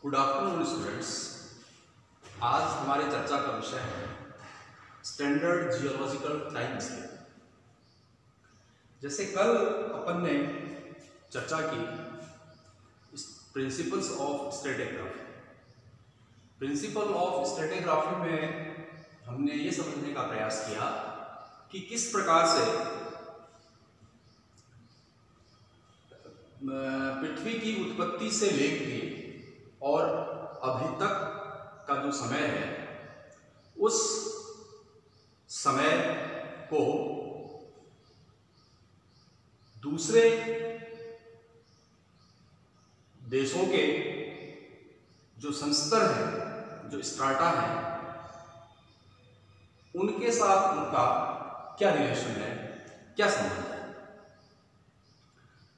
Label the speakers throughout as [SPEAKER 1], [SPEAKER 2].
[SPEAKER 1] Good afternoon students. आज हमारे चर्चा का विषय है स्टैंडर्ड जियोलॉजिकल टाइम स्केल। जैसे कल अपन ने चर्चा की principles of stratigraphy. Principle of stratigraphy में हमने ये समझने का प्रयास किया कि किस प्रकार से पृथ्वी की उत्पत्ति से लेकर और अभी तक का जो समय है उस समय को दूसरे देशों के जो संस्तर हैं, जो स्ट्राटा हैं, उनके साथ उनका क्या रिलेशन है, क्या संबंध है।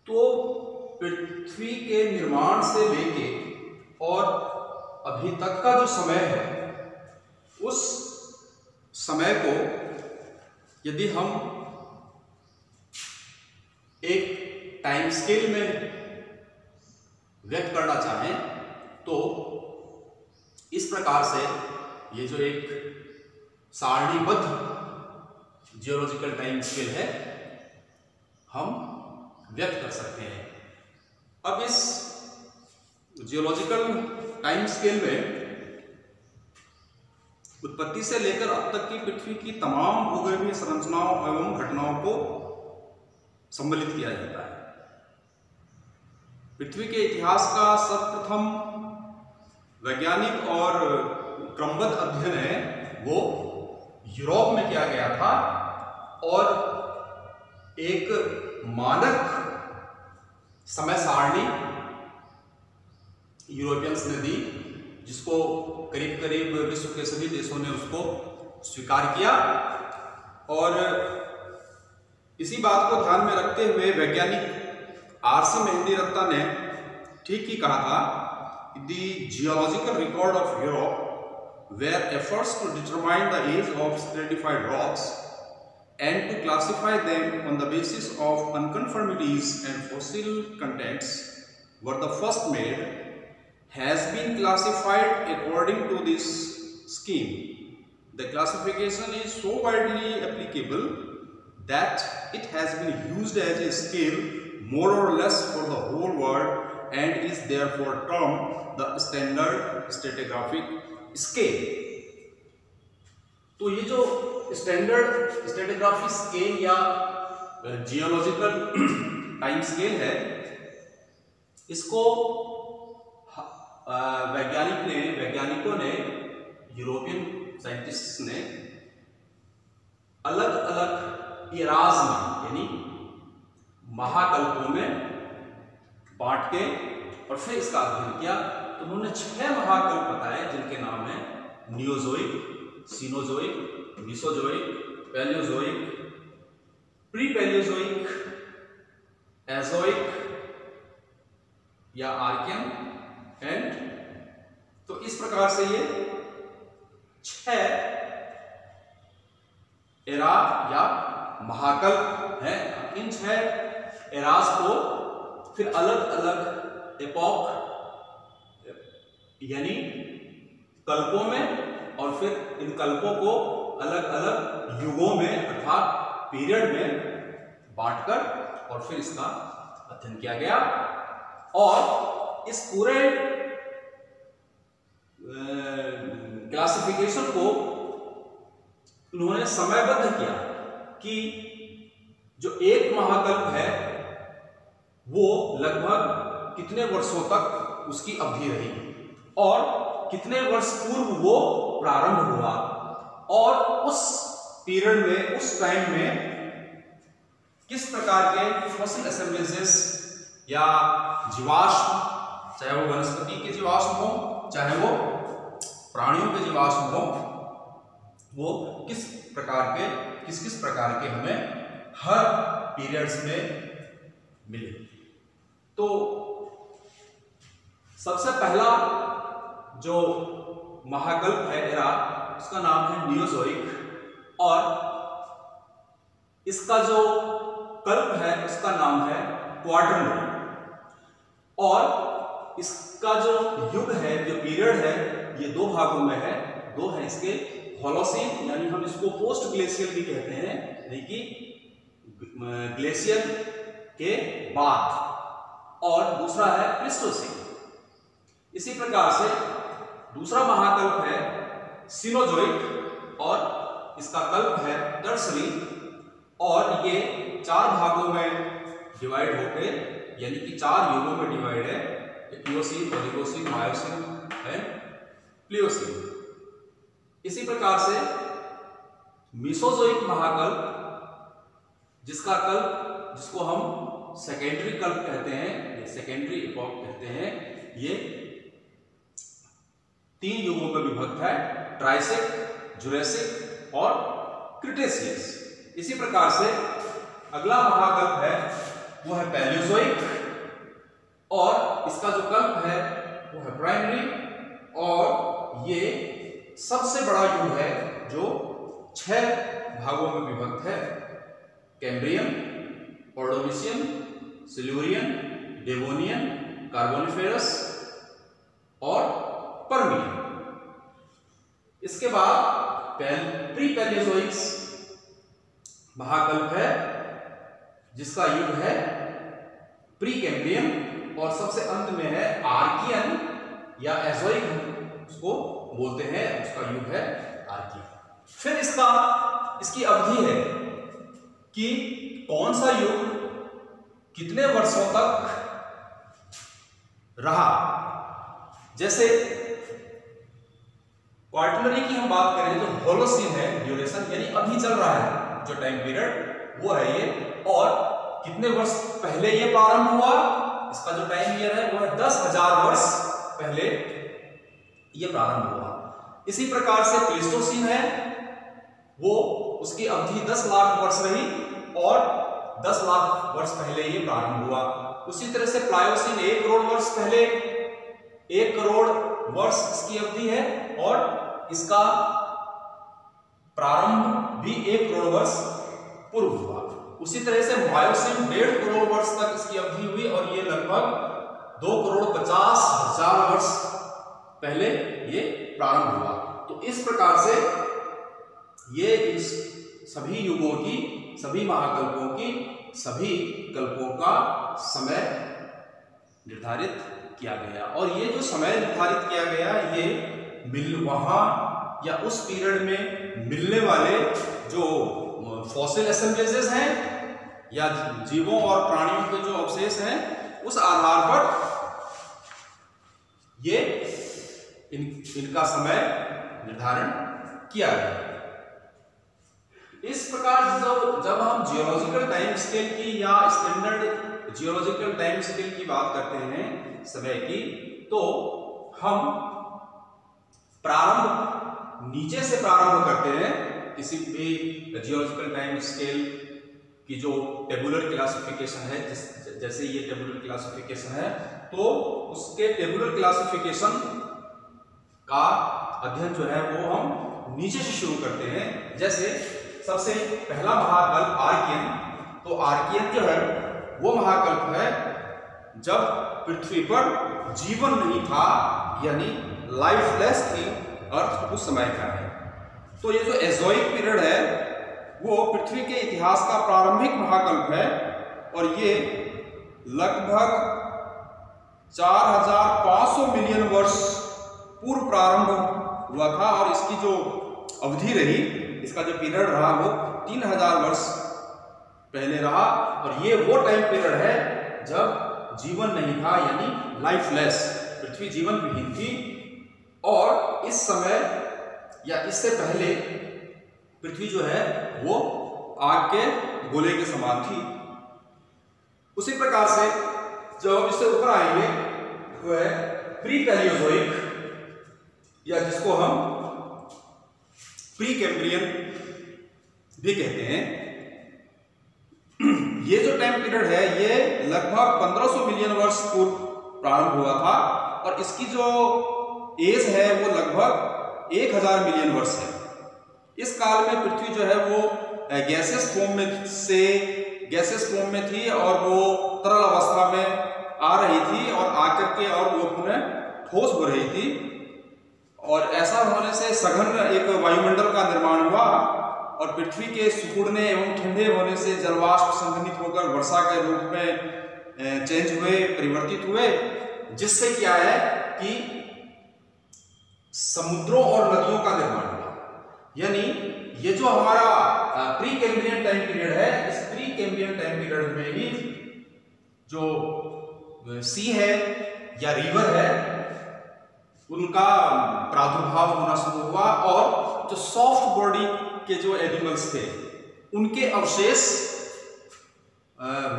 [SPEAKER 1] तो पृथ्वी के निर्माण से लेके और अभी तक का जो समय है उस समय को यदि हम एक टाइम स्केल में व्यक्त करना चाहें तो इस प्रकार से ये जो एक सारणीबद्ध जियोलॉजिकल टाइम स्केल है हम व्यक्त कर सकते हैं। अब इस जियोलॉजिकल टाइम स्केल में उत्पत्ति से लेकर अब तक की पृथ्वी की तमाम भूगर्भीय संरचनाओं एवं घटनाओं को सम्मिलित किया जाता है। पृथ्वी के इतिहास का सर्वप्रथम वैज्ञानिक और क्रमबद्ध अध्ययन है वो यूरोप में किया गया था और एक मानक समय सारणी यूरोपियंस ने दी, जिसको करीब करीब विश्व के सभी देशों ने उसको स्वीकार किया। और इसी बात को ध्यान में रखते हुए वैज्ञानिक आर.सी. मेहंदीरत्ता ने ठीक ही कहा था, the geological record of Europe where efforts to determine the age of stratified rocks and to classify them on the basis of unconformities and fossil contents were the first made, has been classified according to this scheme. The classification is so widely applicable that it has been used as a scale more or less for the whole world and is therefore termed the standard stratigraphic scale. तो ये जो standard stratigraphy scale या geological time scale है, इसको वैज्ञानिकों ने European scientists ने अलग अलग इराज में यानी महाकल्पों में बांट के और फिर इसका अध्ययन किया। तो उन्होंने 6 महाकल्प बताए जिनके नाम है Neozoic, Cenozoic, Mesozoic, Palaeozoic, pre Palaeozoic, Azoic या आर्कियन एंड। तो इस प्रकार से ये 6 एरा या महाकल्प है। इन 6 एराज को फिर अलग अलग एपॉक यानी कल्पों में और फिर इन कल्पों को अलग अलग युगों में अर्थात पीरियड में बांटकर और फिर इसका अध्ययन किया गया। और इस पूरे क्लासिफिकेशन को उन्होंने समयबद्ध किया कि जो एक महाकल्प है वो लगभग कितने वर्षों तक उसकी अवधि रही और कितने वर्ष पूर्व वो प्रारंभ हुआ और उस पीरियड में उस टाइम में किस प्रकार के फॉसिल असेंबलेजेस या जीवाश्म, चाहे वो वनस्पति के जीवाश्म हो चाहे वो प्राणियों के जीवाश्म हो, वो किस प्रकार के हमें हर पीरियड्स में मिले। तो सबसे पहला जो महाकल्प है एरा उसका नाम है नियोजोइक और इसका जो कल्प है उसका नाम है क्वाड्रनरी। और इसका जो युग है, जो पीरियड है, ये दो भागों में है। दो है इसके, होलोसीन यानी हम इसको पोस्ट ग्लेशियल भी कहते हैं, यानी कि ग्लेशियर के बाद, और दूसरा है प्लीस्टोसीन। इसी प्रकार से दूसरा महाकल्प है सीनोजोइक और इसका कल्प है टर्सरी, और ये 4 भागों में डिवाइड होके, यानी कि 4 युगों में डिवाइड है, Eocene, Oligocene, Miocene and Pliocene. इसी प्रकार से मीसोजोइक महाकल्प, जिसका कल्प, जिसको हम सेकेंडरी कल्प कहते हैं, सेकेंडरी इपॉक कहते हैं, ये 3 युगों में विभक्त है, ट्राइसिक, जुरेसिक और क्रिटेशियस। इसी प्रकार से अगला महाकल्प है वो है पैलियोजोइक, और इसका जो कल्प है वो है प्राइमरी, और ये सबसे बड़ा युग है जो 6 भागों में विभक्त है, Cambrian, Ordovician, Silurian, Devonian, Carboniferous और पर्मियन। इसके बाद प्री पैलियोजोइक महाकल्प है, जिसका युग है प्री कैम्ब्रियन, और सबसे अंत में है आर्कियन या एजोइक, उसको बोलते हैं, उसका युग है आर्कियन। फिर इसकी अवधि है कि कौन सा युग कितने वर्षों तक रहा। जैसे क्वार्टरनरी की हम बात करें, जो होलोसीन है ड्यूरेशन, यानी अभी चल रहा है जो टाइम पीरियड, वो है ये, और कितने वर्ष पहले ये प्रारंभ हुआ, इसका जो टाइम ईयर है वो है 10,000 वर्ष पहले ये प्रारंभ हुआ। इसी प्रकार से प्लीस्टोसीन है, वो उसकी अवधि 10 लाख वर्ष रही और 10 लाख वर्ष पहले ये प्रारंभ हुआ। उसी तरह से प्लायोसीन 1 करोड़ वर्ष पहले, 1 करोड़ वर्ष इसकी अवधि है, और इसका प्रारंभ भी 1 करोड़ वर्ष पूर्व हुआ। उसी तरह से मायोसीन 1.5 करोड़ वर्ष तक इसकी अवधि हुई, और ये लगभग 2,50,000 वर्ष पहले ये प्रारंभ हुआ। तो इस प्रकार से ये इस सभी युगों की, सभी महाकल्पों की, सभी कल्पों का समय निर्धारित किया गया। और ये जो समय निर्धारित किया गया, ये वहां या उस पीरियड में मिलने वाले जो फॉसिल असेंबलेजेस हैं या जीवों और प्राणियों के जो अवशेष हैं, उस आधार पर ये इनका समय निर्धारण किया गया। इस प्रकार जब हम जियोलॉजिकल टाइम स्केल की या स्टैंडर्ड जियोलॉजिकल टाइम स्केल की बात करते हैं समय की, तो हम प्रारंभ नीचे से प्रारंभ करते हैं। किसी भी जियोलॉजिकल टाइम स्केल की जो टेबुलर क्लासिफिकेशन है, जैसे ये टेबुलर क्लासिफिकेशन है, तो उसके टेबुलर क्लासिफिकेशन का अध्ययन जो है वो हम नीचे से शुरू करते हैं। जैसे सबसे पहला महाकल्प आर्कियन, तो आर्कियन जो है वो महाकल्प है जब पृथ्वी पर जीवन नहीं था, यानी लाइफलेस थी अर्थ, उस समय का है। तो ये जो एजोइक पीरियड है वो पृथ्वी के इतिहास का प्रारंभिक महाकल्प है, और ये लगभग 4,500 मिलियन वर्ष पूर्व प्रारंभ हुआ था, और इसकी जो अवधि रही, इसका जो पीरियड रहा वो 3,000 वर्ष पहले रहा। और ये वो टाइम पीरियड है जब जीवन नहीं था, यानी लाइफलेस, पृथ्वी जीवन विहीन थी। और इस समय या इससे पहले पृथ्वी जो है वो आग के गोले के समान थी। उसी प्रकार से जब हम इससे ऊपर आएंगे वो है प्री पैलियोजोइक, या जिसको हम प्री कैम्ब्रियन भी कहते हैं। ये जो टाइम पीरियड है ये लगभग 1500 मिलियन वर्ष पूर्व प्रारंभ हुआ था, और इसकी जो एज है वो लगभग 1000 मिलियन वर्ष है। इस काल में पृथ्वी जो है वो गैसेस फॉर्म में थी, और वो तरल अवस्था में आ रही थी, और आकर के और वो ठोस हो रही थी, और ऐसा होने से सघन एक वायुमंडल का निर्माण हुआ और पृथ्वी के सिकुड़ने एवं ठंडे होने से जलवाष्प संघनित होकर वर्षा के रूप में चेंज हुए, परिवर्तित हुए, जिससे क्या है कि समुद्रों और नदियों का निर्माण हुआ। यानी ये जो हमारा प्री कैम्ब्रियन टाइम पीरियड है, इस प्री कैम्ब्रियन टाइम पीरियड में ही जो सी है या रिवर है उनका प्रादुर्भाव होना शुरू हुआ, और जो सॉफ्ट बॉडी के जो एनिमल्स थे उनके अवशेष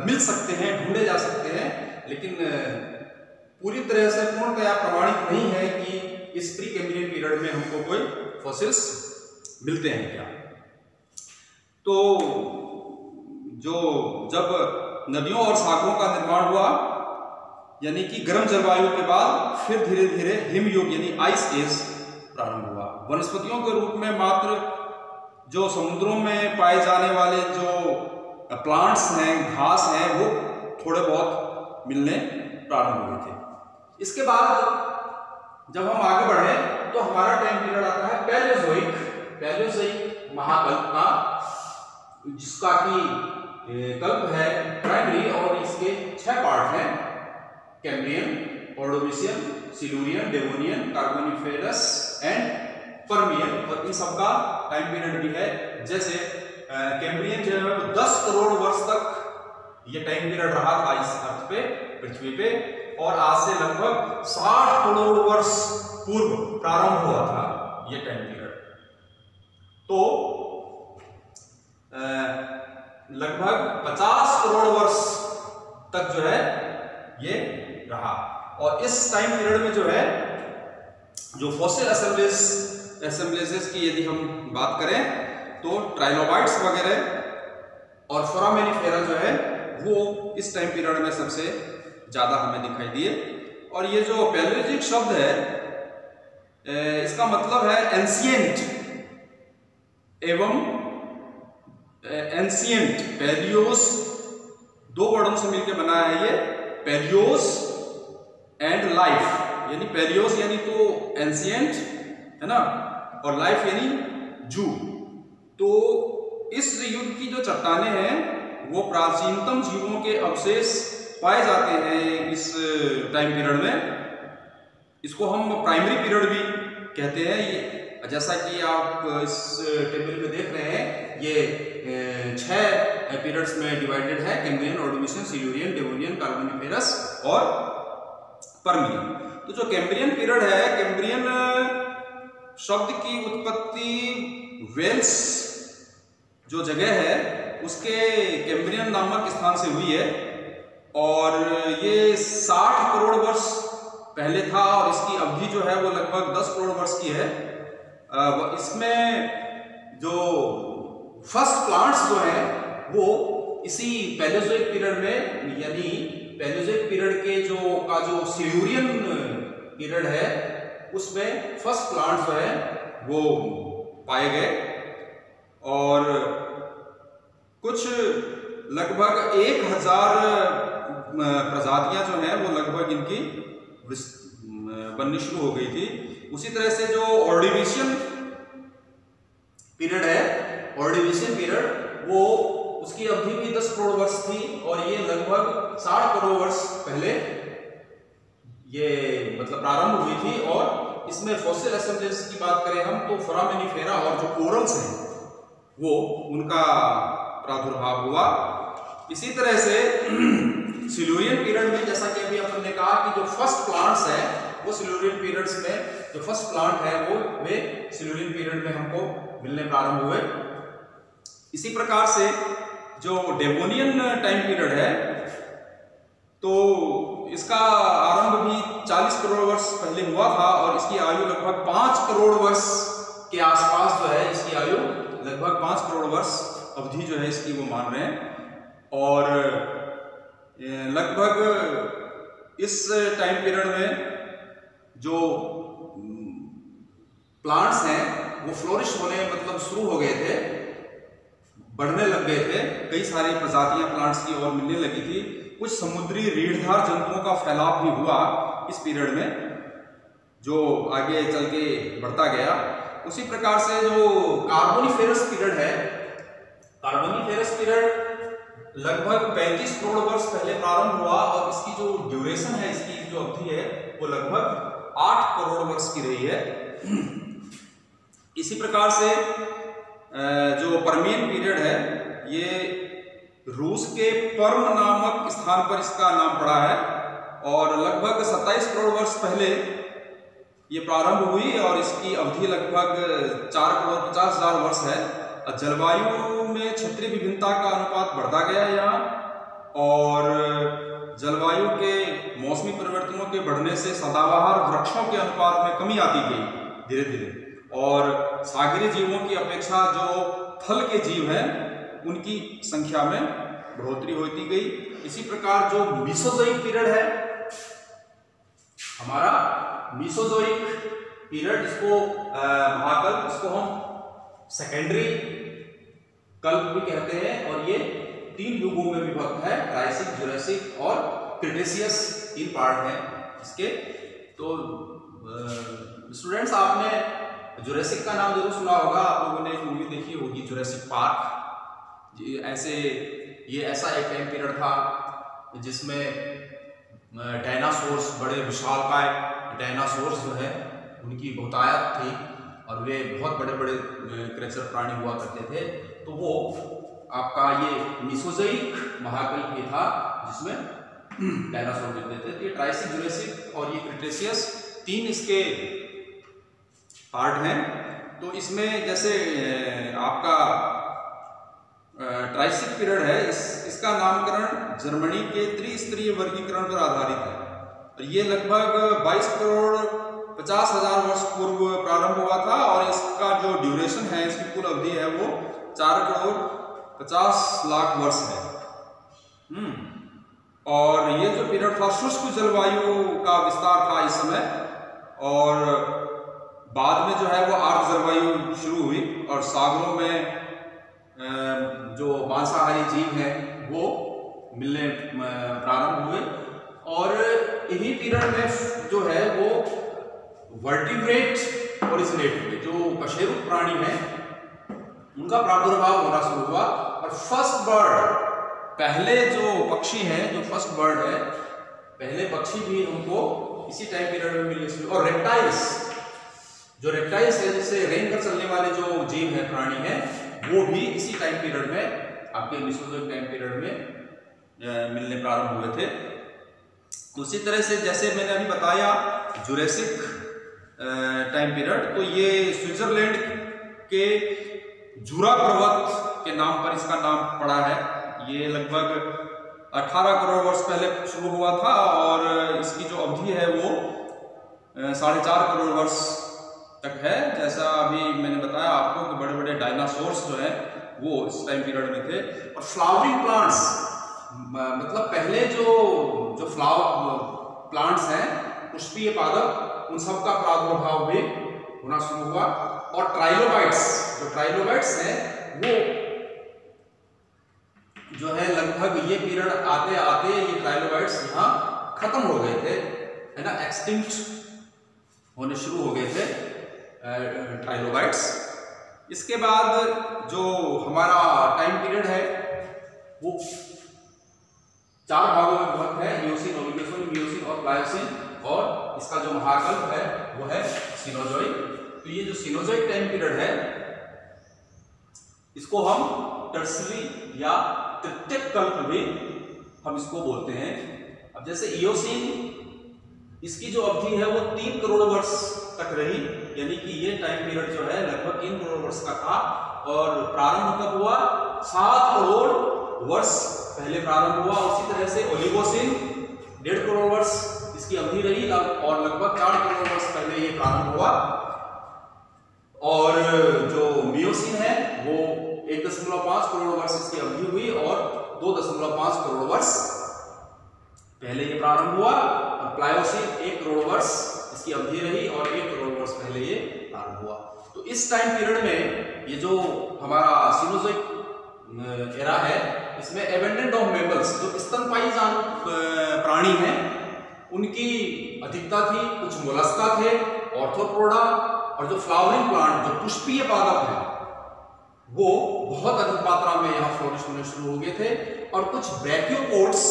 [SPEAKER 1] मिल सकते हैं, ढूंढे जा सकते हैं, लेकिन पूरी तरह से पूर्णतया प्रमाणित नहीं है कि इस प्री कैम्ब्रियन पीरियड में हमको कोई फॉसिल्स मिलते हैं क्या। तो जब नदियों और सागरों का निर्माण हुआ, यानी कि गर्म जलवायु के बाद फिर धीरे धीरे हिमयुग यानी आइस एज प्रारंभ हुआ। वनस्पतियों के रूप में मात्र जो समुद्रों में पाए जाने वाले जो प्लांट्स हैं, घास हैं, वो थोड़े बहुत मिलने प्रारंभ हुए थे। इसके बाद जब हम आगे बढ़े तो हमारा टाइम पीरियड आता है पैलियोजोइक महाकल्प का, जिसका कि कल्प है प्राइमरी, और इसके 6 पार्ट हैं: Cambrian, Ordovician, Silurian, Devonian, Carboniferous and Permian. और इन सबका टाइम पीरियड भी है। जैसे कैम्ब्रियन जो है 10 करोड़ वर्ष तक ये टाइम पीरियड रहा था इस अर्थ पे, पृथ्वी पे, और आज से लगभग 60 करोड़ वर्ष पूर्व प्रारंभ हुआ था ये टाइम पीरियड। तो लगभग 50 करोड़ वर्ष तक जो है ये रहा। और इस टाइम पीरियड में जो है जो फॉसिल असेंबलेजेस की यदि हम बात करें तो ट्राइलोबाइट्स वगैरह और फोरामेनिफेरा जो है वो इस टाइम पीरियड में सबसे ज्यादा हमें दिखाई दिए। और ये जो पैलियोजिक शब्द है इसका मतलब है एंशिएंट एवं एंशिएंट। पैलियोस 2 वर्डों से मिलकर बना है ये, पैलियोस एंड लाइफ। यानी पैलियोस यानी तो एंशिएंट है ना, और लाइफ यानी जू। तो इस युग की जो चट्टानें हैं वो प्राचीनतम जीवों के अवशेष पाए जाते हैं इस टाइम पीरियड में। इसको हम प्राइमरी पीरियड भी कहते हैं। ये जैसा कि आप इस टेबल में देख रहे हैं, ये 6 पीरियड्स में डिवाइडेड है: Cambrian, Ordovician, Silurian, Devonian, Carboniferous और पर्मियन। तो जो कैम्ब्रियन पीरियड है, कैम्ब्रियन शब्द की उत्पत्ति वेल्स जो जगह है उसके कैम्ब्रियन नामक स्थान से हुई है, और ये 60 करोड़ वर्ष पहले था, और इसकी अवधि जो है वो लगभग 10 करोड़ वर्ष की है। इसमें जो फर्स्ट प्लांट्स जो है वो इसी पैलियोजोइक पीरियड में, यानी पैलियोजोइक पीरियड के जो सिल्यूरियन पीरियड है उसमें फर्स्ट प्लांट्स जो है वो पाए गए। और कुछ लगभग 1000 प्रजातियां जो हैं वो लगभग इनकी बननी शुरू हो गई थी। उसी तरह से जो ऑर्डिविशियन पीरियड है, ऑर्डिविशियन पीरियड वो उसकी अवधि भी 10 करोड़ वर्ष थी, और ये लगभग 60 करोड़ वर्ष पहले ये मतलब प्रारंभ हुई थी। और इसमें फॉसिल असेंबलेज की बात करें हम तो फोरामेनिफेरा और जो कोरल्स हैं वो उनका प्रादुर्भाव हुआ। इसी तरह से सिल्यूरियन पीरियड में, जैसा कि अभी अपन ने कहा कि जो फर्स्ट प्लांट्स हैं वो सिल्यूरियन पीरियड्स में, जो फर्स्ट प्लांट है वे सिल्यूरियन पीरियड में हमको मिलने प्रारंभ हुए। इसी प्रकार से जो डेवोनियन टाइम पीरियड है तो इसका आरंभ भी 40 करोड़ वर्ष पहले हुआ था, और इसकी आयु लगभग 5 करोड़ वर्ष के आसपास जो है इसकी आयु लगभग 5 करोड़ वर्ष अवधि जो है इसकी वो मान रहे हैं। और लगभग इस टाइम पीरियड में जो प्लांट्स हैं वो फ्लोरिश होने मतलब शुरू हो गए थे, बढ़ने लग गए थे। कई सारी प्रजातियां प्लांट्स की ओर मिलने लगी थी। कुछ समुद्री रीढ़धार जंतुओं का फैलाव भी हुआ इस पीरियड में। जो आगे चल के बढ़ता गया। उसी प्रकार से जो कार्बोनिफेरस पीरियड है, कार्बोनिफेरस पीरियड लगभग 35 करोड़ वर्ष पहले प्रारंभ हुआ और इसकी जो ड्यूरेशन है, इसकी जो अवधि है वो लगभग 8 करोड़ वर्ष की रही है। इसी प्रकार से जो पर्मियन पीरियड है, ये रूस के पर्म नामक स्थान पर इसका नाम पड़ा है और लगभग 27 करोड़ वर्ष पहले ये प्रारंभ हुई और इसकी अवधि लगभग 4 करोड़ 50 हजार वर्ष है। जलवायु में क्षेत्रीय विभिन्नता का अनुपात बढ़ता गया यहाँ और जलवायु के मौसमी परिवर्तनों के बढ़ने से सदाबहार वृक्षों के अनुपात में कमी आती गई धीरे धीरे और सागरीय जीवों की अपेक्षा जो थल के जीव हैं उनकी संख्या में बढ़ोतरी होती गई। इसी प्रकार जो मीसोजोइक पीरियड है हमारा, मीसोजोइक पीरियड, इसको महाकल्प, इसको हम सेकेंडरी कल्प भी कहते हैं और ये 3 युगों में विभक्त है, ट्राइसिक, जुरासिक और क्रिटेशियस 3 पार्ट हैं इसके। तो स्टूडेंट्स, आपने जुरासिक का नाम जरूर सुना होगा, आप लोगों ने एक मूवी देखी होगी जुरासिक पार्क। ये ऐसा एक टाइम पीरियड था जिसमें डायनासोर्स, बड़े विशालकाय डायनासोर्स जो है उनकी बहुतायत थी और वे बहुत बड़े बड़े क्रेचर प्राणी हुआ करते थे। तो वो आपका ये मीसोजोइक महाकल्प ये था जिसमें डायनासोर मिलते थे। तो ये ट्राइसिक, जुरासिक और ये क्रिटेशियस 3 इसके पार्ट हैं। तो इसमें जैसे आपका ट्राइसिक पीरियड है, इसका नामकरण जर्मनी के त्रिस्तरीय वर्गीकरण पर आधारित है और ये लगभग 22 करोड़ 50 हजार वर्ष पूर्व प्रारंभ हुआ था और इसका जो ड्यूरेशन है, इसकी कुल अवधि है वो 4 करोड़ 50 लाख वर्ष है। और ये जो पीरियड था, शुष्क जलवायु का विस्तार था इस समय और बाद में जो है वो आर्द्र जलवायु शुरू हुई और सागरों में जो मांसाहारी जीव हैं वो मिलने प्रारंभ हुए और इन्हीं पीरियड में जो है वो वर्टिब्रेट ओरिजिनेट हुए। जो कशेरुक प्राणी हैं उनका प्रादुर्भाव होना शुरू हुआ और फर्स्ट बर्ड, पहले जो पक्षी हैं, जो फर्स्ट बर्ड है, पहले पक्षी भी हमको इसी टाइम पीरियड में मिलने शुरू। और रेप्टाइल्स, जो रेप्टाइल्स है, जैसे रेंग कर चलने वाले जो जीव हैं, प्राणी हैं, वो भी इसी टाइम पीरियड में, आपके मीसोजोइक टाइम पीरियड में मिलने प्रारंभ हुए थे। उसी तरह से जैसे मैंने अभी बताया जुरासिक टाइम पीरियड, तो ये स्विट्जरलैंड के जूरा पर्वत के नाम पर इसका नाम पड़ा है। ये लगभग 18 करोड़ वर्ष पहले शुरू हुआ था और इसकी जो अवधि है वो 4.5 करोड़ वर्ष तक है। जैसा अभी मैंने बताया आपको कि बड़े बड़े डायनासोर्स जो हैं वो इस टाइम पीरियड में थे। और फ्लावरिंग प्लांट्स, मतलब पहले जो फ्लावर प्लांट्स हैं, पुष्पीय पादप, उन सब का प्रादुर्भाव भी होना शुरू हुआ। और ट्राइलोबाइट्स, जो ट्राइलोबाइट्स हैं वो जो है लगभग ये पीरियड आते आते ये ट्राइलोबाइट्स यहाँ खत्म हो गए थे, है ना, एक्सटिंक्ट होने शुरू हो गए थे ट्राइलोबाइट्स। इसके बाद जो हमारा टाइम पीरियड है वो 4 भागों में विभक्त है, इयोसीन, ओलिगोसीन, मियोसीन और प्लायोसीन, और इसका जो महाकल्प है वो है सीनोजोइक। तो ये जो सीनोजोइक टाइम पीरियड है इसको हम टर्सरी या तृतीयक कल्प भी हम इसको बोलते हैं। अब जैसे इयोसीन, इसकी जो अवधि है वो 3 करोड़ वर्ष तक रही, यानी कि ये टाइम पीरियड जो है लगभग 3 करोड़ वर्ष का था। और प्रारंभ कब हुआ? 7 करोड़ वर्ष पहले प्रारंभ हुआ। उसी तरह से ओलिगोसीन 1.5 करोड़ वर्ष इसकी अवधि रही और लगभग 4 करोड़ वर्ष पहले ये प्रारंभ हुआ। और जो मियोसीन है वो 1.5 करोड़ वर्ष इसकी अवधि हुई और 2.5 करोड़ वर्ष पहले ये प्रारंभ हुआ। और प्लायोसीन 1 करोड़ वर्ष इसकी अवधि रही और 1 करोड़ वर्ष पहले ये प्रारंभ हुआ। तो इस टाइम पीरियड में ये जो हमारा सीनोजोइक एरा है, इसमें एबंडेंट ऑफ मैमल्स, जो स्तनपायी प्राणी हैं, उनकी अधिकता थी। कुछ मोलस्का थे ऑर्थोपोडा और जो फ्लावरिंग प्लांट, जो पुष्पीय पादप है, वो बहुत अधिक मात्रा में यहाँ फ्लोरिश होने शुरू हो गए थे। और कुछ ब्रैकियोपोड्स,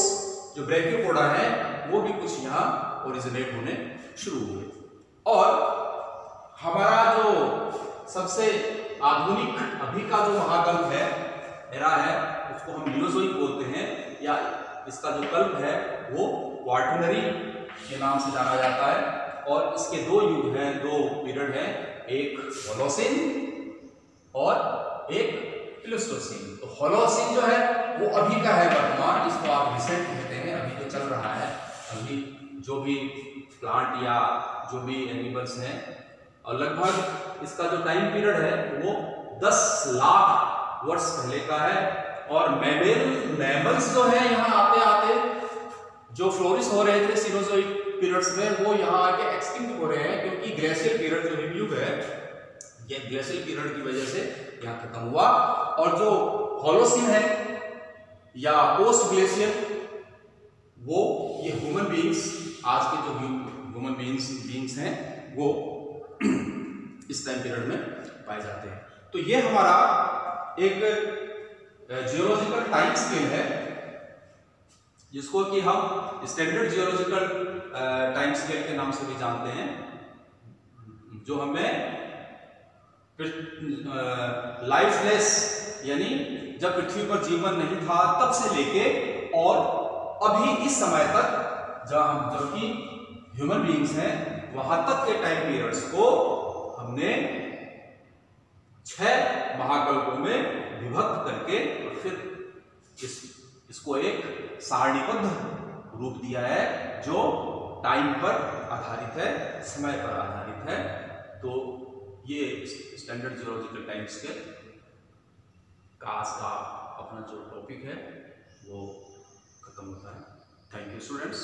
[SPEAKER 1] जो ब्रैकियोपोडा है, वो भी कुछ यहाँ ओरिजिनेट होने शुरू हुए। और हमारा जो सबसे आधुनिक अभी का जो महाकल्प है, एरा है, उसको हम न्यूरोजोइक बोलते हैं, या इसका जो कल्प है वो क्वार्टरनरी के नाम से जाना जाता है। और इसके दो युग हैं, दो पीरियड हैं, एक होलोसिन और एक प्लेइस्टोसिन। तो होलोसिन जो है वो अभी का है वर्तमान, इसको आप रिसेंट कहते हैं, अभी जो चल रहा है, अभी जो भी प्लांट या जो भी एनिमल्स हैं, और लगभग इसका जो टाइम पीरियड है वो 10 लाख वर्ष पहले का है। और मैमल्स जो है यहाँ आते आते जो फ्लोरिश हो रहे थे सीनोजोइक पीरियड्स में, वो यहाँ आके एक्सटिंक्ट हो रहे हैं, क्योंकि ग्लेशियल पीरियड जो रिव्यू है, ये ग्लेशियल पीरियड की वजह से यहाँ खत्म हुआ। और जो होलोसिन है या पोस्ट ग्लेशियल, वो ये ह्यूमन बीइंग्स, आज के जो ह्यूमन बीइंग्स हैं, वो इस टाइम पीरियड में पाए जाते हैं। तो ये हमारा एक जियोलॉजिकल टाइम स्केल है, जिसको कि हम स्टैंडर्ड जियोलॉजिकल टाइम स्केल के नाम से भी जानते हैं, जो हमें लाइफलेस, यानी जब पृथ्वी पर जीवन नहीं था तब से लेके और अभी इस समय तक, जबकि ह्यूमन बीइंग्स हैं, वहां तक के टाइम पीरियड्स को हमने 6 महाकल्पों में विभक्त करके और फिर इसको एक सारणीबद्ध रूप दिया है, जो टाइम पर आधारित है, समय पर आधारित है। तो ये स्टैंडर्ड जियोलॉजिकल टाइम स्केल का आज का अपना जो टॉपिक है वो खत्म होता है। Thank you students.